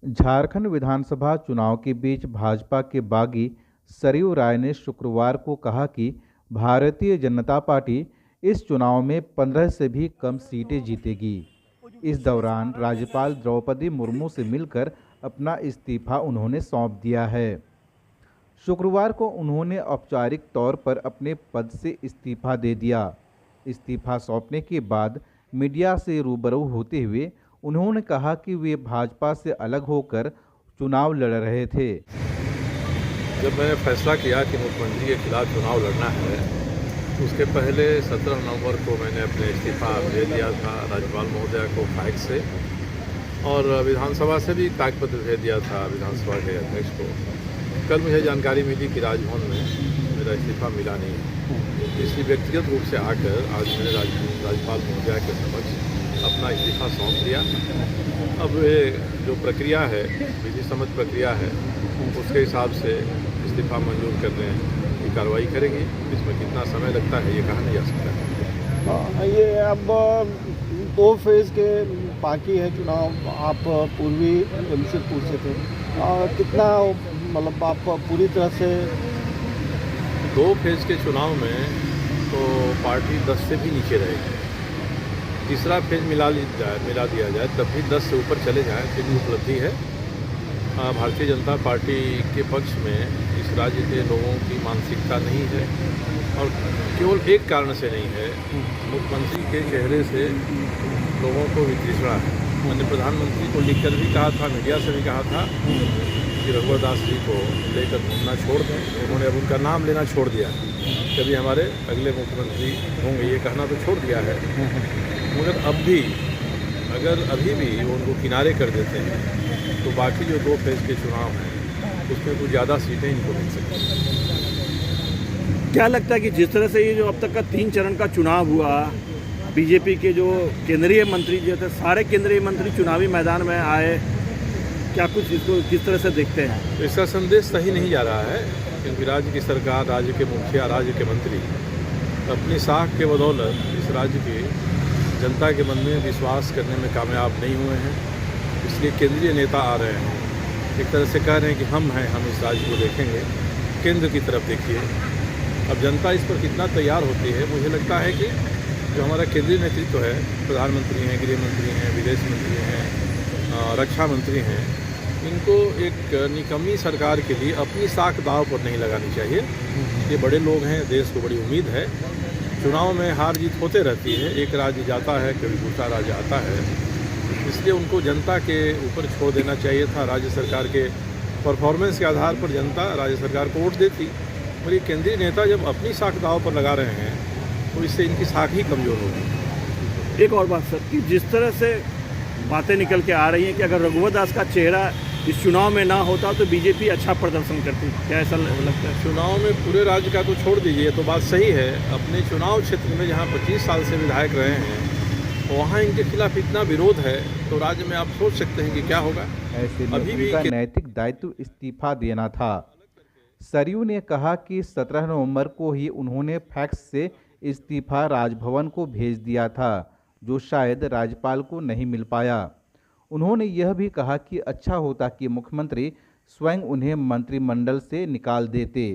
झारखंड विधानसभा चुनाव के बीच भाजपा के बागी सरयू राय ने शुक्रवार को कहा कि भारतीय जनता पार्टी इस चुनाव में 15 से भी कम सीटें जीतेगी। इस दौरान राज्यपाल द्रौपदी मुर्मू से मिलकर अपना इस्तीफा उन्होंने सौंप दिया है। शुक्रवार को उन्होंने औपचारिक तौर पर अपने पद से इस्तीफा दे दिया। इस्तीफा सौंपने के बाद मीडिया से रूबरू होते हुए उन्होंने कहा कि वे भाजपा से अलग होकर चुनाव लड़ रहे थे। जब मैंने फैसला किया कि मुख्यमंत्री के खिलाफ चुनाव लड़ना है, उसके पहले 17 नवंबर को मैंने अपने इस्तीफा दे दिया था राज्यपाल महोदया को फैक्स से, और विधानसभा से भी त्यागपत्र भेज दिया था विधानसभा के अध्यक्ष को। कल मुझे जानकारी मिली कि राजभवन में मेरा इस्तीफा मिला नहीं है, इसलिए व्यक्तिगत रूप से आकर आज मैंने राज्यपाल महोदया के समक्ष अपना इस्तीफा सौंप दिया। अब ये जो प्रक्रिया है, विधि सम्मत प्रक्रिया है, उसके हिसाब से इस्तीफा मंजूर करने की कार्रवाई करेंगे। इसमें कितना समय लगता है ये कहा नहीं जा सकता। ये अब 2 फेज़ के बाकी है चुनाव। आप पूर्वी जमशेदपुर से थे, कितना मतलब आप पूरी तरह से 2 फेज़ के चुनाव में तो पार्टी 10 से भी नीचे रहेगी। तीसरा फेज मिला दिया जाए तब भी 10 से ऊपर चले जाएँ तो भी उपलब्धि है। भारतीय जनता पार्टी के पक्ष में इस राज्य के लोगों की मानसिकता नहीं है, और केवल एक कारण से नहीं है, मुख्यमंत्री के चेहरे से लोगों को वितृष्णा है। मैंने प्रधानमंत्री को लिखकर भी कहा था, मीडिया से भी कहा था कि रघुवर दास जी को लेकर घूमना छोड़ दें। उन्होंने अब उनका नाम लेना छोड़ दिया, कभी हमारे अगले मुख्यमंत्री होंगे ये कहना तो छोड़ दिया है। मगर अब भी अगर अभी भी उनको किनारे कर देते हैं तो बाकी जो 2 फेज़ के चुनाव हैं उसमें कुछ ज़्यादा सीटें इनको मिल सकती हैं। क्या लगता है कि जिस तरह से ये जो अब तक का 3 चरण का चुनाव हुआ, बीजेपी के जो केंद्रीय मंत्री जो थे, सारे केंद्रीय मंत्री चुनावी मैदान में आए, क्या कुछ इसको किस तरह से देखते हैं? तो इसका संदेश सही नहीं जा रहा है, क्योंकि राज्य की सरकार, राज्य के मुखिया, राज्य के मंत्री अपनी साख के बदौलत इस राज्य की जनता के मन में विश्वास करने में कामयाब नहीं हुए हैं। इसलिए केंद्रीय नेता आ रहे हैं, एक तरह से कह रहे हैं कि हम हैं, हम इस राज्य को देखेंगे, केंद्र की तरफ देखिए। अब जनता इस पर कितना तैयार होती है, मुझे लगता है कि जो हमारा केंद्रीय नेतृत्व है, प्रधानमंत्री हैं, गृह मंत्री हैं, विदेश मंत्री हैं, रक्षा मंत्री हैं, इनको एक निकम्मी सरकार के लिए अपनी साख दाव पर नहीं लगानी चाहिए। ये बड़े लोग हैं, देश को बड़ी उम्मीद है। चुनाव में हार जीत होते रहती है, एक राज्य जाता है, कभी दूसरा राज्य आता है, इसलिए उनको जनता के ऊपर छोड़ देना चाहिए था। राज्य सरकार के परफॉर्मेंस के आधार पर जनता राज्य सरकार को वोट देती, और ये केंद्रीय नेता जब अपनी साख दाव पर लगा रहे हैं तो इससे इनकी साख ही कमज़ोर होगी। एक और बात सर, कि जिस तरह से बातें निकल के आ रही हैं कि अगर रघुवर दास का चेहरा इस चुनाव में ना होता तो बीजेपी अच्छा प्रदर्शन करती, क्या ऐसा लगता है? चुनाव में पूरे राज्य का तो छोड़ दीजिए, तो बात सही है। अपने चुनाव क्षेत्र में जहाँ 25 साल से विधायक रहे हैं, वहाँ इनके खिलाफ इतना विरोध है, तो राज्य में आप सोच सकते हैं कि क्या होगा। ऐसे में उनका नैतिक दायित्व इस्तीफा देना था। सरयू ने कहा कि 17 नवंबर को ही उन्होंने फैक्स से इस्तीफा राजभवन को भेज दिया था, जो शायद राज्यपाल को नहीं मिल पाया। उन्होंने यह भी कहा कि अच्छा होता कि मुख्यमंत्री स्वयं उन्हें मंत्रिमंडल से निकाल देते।